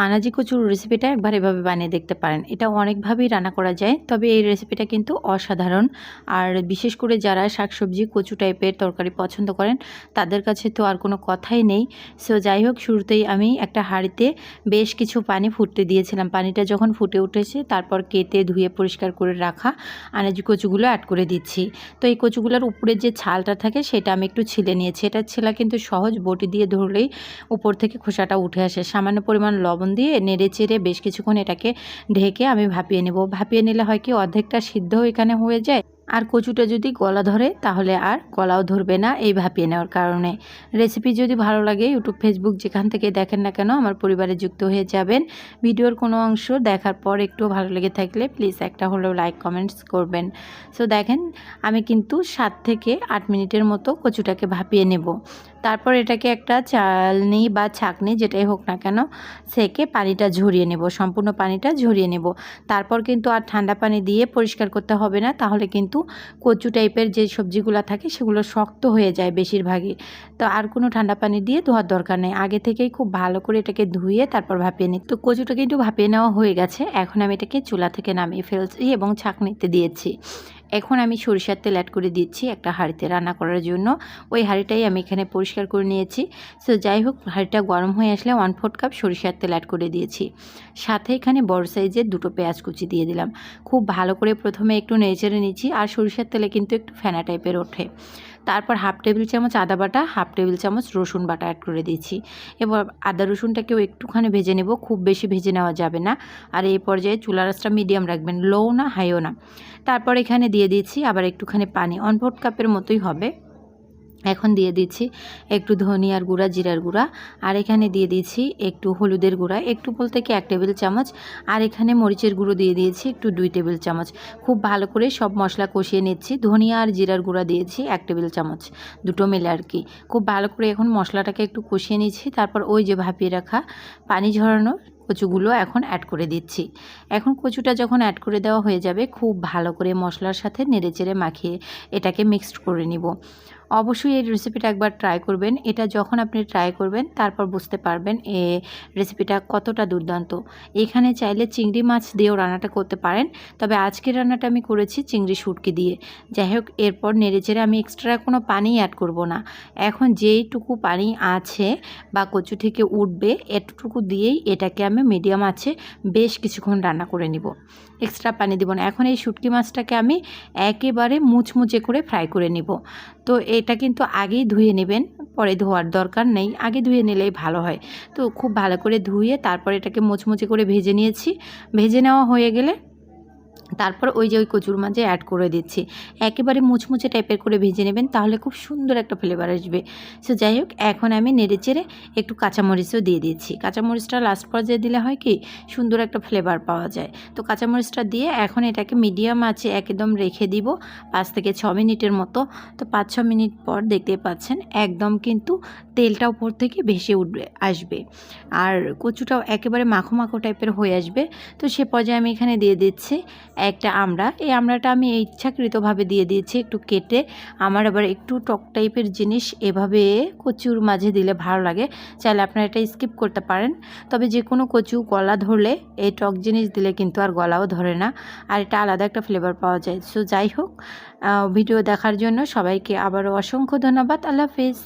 আনাজি কচুর রেসিপিটা একবার এভাবে বানিয়ে দেখতে পারেন। এটা অনেকভাবেই রান্না করা যায়, তবে এই রেসিপিটা কিন্তু অসাধারণ। আর বিশেষ করে যারা শাকসবজি কচু টাইপের তরকারি পছন্দ করেন তাদের কাছে তো আর কোনো কথাই নেই। সো যাই হোক, শুরুতেই আমি একটা হাঁড়িতে বেশ কিছু পানি ফুটতে দিয়েছিলাম। পানিটা যখন ফুটে উঠেছে তারপর কেটে ধুয়ে পরিষ্কার করে রাখা আনাজি কচুগুলো অ্যাড করে দিচ্ছি। তো এই কচুগুলোর উপরে যে ছালটা থাকে সেটা আমি একটু ছিলে নিয়েছি। এটা ছেলা কিন্তু সহজ, বটি দিয়ে ধরলেই উপর থেকে খোসাটা উঠে আসে। সামান্য পরিমাণ লবণ দিয়ে নেড়ে চেড়ে বেশ কিছুক্ষণ এটাকে ঢেকে আমি ভাপিয়ে নেব। ভাপিয়ে নিলে হয় কি, অর্ধেকটা সিদ্ধ এখানে হয়ে যায়, আর কচুটা যদি গলা ধরে তাহলে আর গলাও ধরবে না এই ভাপিয়ে নেওয়ার কারণে। রেসিপি যদি ভালো লাগে ইউটিউব ফেসবুক যেখান থেকে দেখেন না কেন আমার পরিবারে যুক্ত হয়ে যাবেন। ভিডিওর কোনো অংশ দেখার পর একটু ভালো লেগে থাকলে প্লিজ একটা হলেও লাইক কমেন্টস করবেন। সো দেখেন, আমি কিন্তু 7 থেকে 8 মিনিটের মতো কচুটাকে ভাপিয়ে নেব। তারপর এটাকে একটা চালনি বা ছাঁকনি যেটাই হোক না কেন সেকে পানিটা ঝরিয়ে নেব, সম্পূর্ণ পানিটা ঝরিয়ে নেব। তারপর কিন্তু আর ঠান্ডা পানি দিয়ে পরিষ্কার করতে হবে না, তাহলে কিন্তু কচু টাইপের যে সবজিগুলো থাকে সেগুলো শক্ত হয়ে যায় বেশিরভাগই। তো আর কোনো ঠান্ডা পানি দিয়ে ধোয়ার দরকার নেই, আগে থেকেই খুব ভালো করে এটাকে ধুয়ে তারপর ভাপিয়ে নিই। তো কচুটা কিন্তু ভাপিয়ে নেওয়া হয়ে গেছে। এখন আমি এটাকে চুলা থেকে নামিয়ে ফেলছি এবং ছাঁকনিতে দিয়েছি। এখন আমি সরিষার তেল অ্যাড করে দিচ্ছি একটা হাঁড়িতে রান্না করার জন্য। ওই হাঁড়িটাই আমি এখানে পরিষ্কার করে নিয়েছি। সো যাই হোক, হাঁড়িটা গরম হয়ে আসলে 1/4 কাপ সরিষার তেল অ্যাড করে দিয়েছি। সাথে এখানে বড় সাইজের 2টো পেঁয়াজ কুচি দিয়ে দিলাম। খুব ভালো করে প্রথমে একটু নেড়েচেড়ে নিচ্ছি, আর সরিষার তেলে কিন্তু একটু ফেনা টাইপের ওঠে। তারপর 1/2 টেবিল চামচ আদা বাটা, 1/2 টেবিল চামচ রসুন বাটা অ্যাড করে দিচ্ছি। এবার আদা রসুনটাকেও একটুখানি ভেজে নেব, খুব বেশি ভেজে নেওয়া যাবে না। আর এই পর্যায়ে চুলার আঁচটা মিডিয়াম রাখবেন, লো না হাইও না। তারপর এখানে দিয়ে দিচ্ছি আবার একটুখানি পানি, 1/4 কাপের মতোই হবে। এখন দিয়ে দিচ্ছি একটু ধনিয়ার গুঁড়া, জিরার গুঁড়া, আর এখানে দিয়ে দিচ্ছি একটু হলুদের গুঁড়া, একটু বলতে কি 1 টেবিল চামচ, আর এখানে মরিচের গুঁড়ো দিয়ে দিয়েছি একটু 2 টেবিল চামচ। খুব ভালো করে সব মশলা কষিয়ে নিচ্ছি। ধনিয়া আর জিরার গুঁড়া দিয়েছি 1 টেবিল চামচ, দুটো মিলে আর কি। খুব ভালো করে এখন মশলাটাকে একটু কষিয়ে নিচ্ছি। তারপর ওই যে ভাপিয়ে রাখা পানি ঝরানো কচুগুলো এখন অ্যাড করে দিচ্ছি। এখন কচুটা যখন অ্যাড করে দেওয়া হয়ে যাবে, খুব ভালো করে মশলার সাথে নেড়েচেড়ে মাখিয়ে এটাকে মিক্সড করে নিব। অবশ্যই এই রেসিপিটা একবার ট্রাই করবেন। এটা যখন আপনি ট্রাই করবেন তারপর বুঝতে পারবেন রেসিপিটা কতটা দুর্দান্ত। এখানে চাইলে চিংড়ি মাছ দিয়েও রান্নাটা করতে পারেন, তবে আজকের রান্নাটা আমি করেছি চিংড়ি শুটকি দিয়ে। যাই হোক, এরপর নেড়েচেড়ে আমি এক্সট্রা কোনো পানি অ্যাড করব না। এখন যেইটুকু পানি আছে বা কচু থেকে উঠবে এতটুকু দিয়েই এটাকে আমি মিডিয়াম আছে বেশ কিছুক্ষণ রান্না করে নিব। এক্সট্রা পানি দিব না। এখন এই শুটকি মাছটাকে আমি একেবারে মুচমুচে করে ফ্রাই করে নিব। তো এটা কিন্তু আগেই ধুয়ে নেবেন, পরে ধোয়ার দরকার নেই, আগে ধুয়ে নিলেই ভালো হয়। তো খুব ভালো করে ধুয়ে তারপর এটাকে মুচমুচে করে ভেজে নিয়েছি। ভেজে নেওয়া হয়ে গেলে তারপর ওই যে ওই কচুর মাঝে অ্যাড করে দিচ্ছি। একেবারে মুচমুচে টাইপের করে ভেজে নেবেন, তাহলে খুব সুন্দর একটা ফ্লেভার আসবে। সো যাই হোক, এখন আমি নেড়েচেড়ে একটু কাঁচামরিচও দিয়ে দিচ্ছি। কাঁচামরিচটা লাস্ট পর্যায়ে দিলে হয় কি, সুন্দর একটা ফ্লেভার পাওয়া যায়। তো কাঁচামরিচটা দিয়ে এখন এটাকে মিডিয়াম আঁচে একদম রেখে দিব 5 থেকে 6 মিনিটের মতো। তো 5-6 মিনিট পর দেখতেই পাচ্ছেন একদম কিন্তু তেলটা উপর থেকে ভেসে উঠবে আসবে, আর কচুটাও একেবারে মাখো মাখো টাইপের হয়ে আসবে। তো সে পর্যায়ে আমি এখানে দিয়ে দিচ্ছি একটা আমড়া। এই আমড়াটা আমি ইচ্ছাকৃতভাবে দিয়ে দিয়েছি একটু কেটে। আমার আবার একটু টক টাইপের জিনিস এভাবে কচুর মাঝে দিলে ভালো লাগে, চাইলে আপনারা এটা স্কিপ করতে পারেন। তবে যে কোনো কচু গলা ধরলে এই টক জিনিস দিলে কিন্তু আর গলাও ধরে না, আর এটা আলাদা একটা ফ্লেভার পাওয়া যায়। সো যাই হোক, ভিডিও দেখার জন্য সবাইকে আবারও অসংখ্য ধন্যবাদ। আল্লাহ হাফেজ।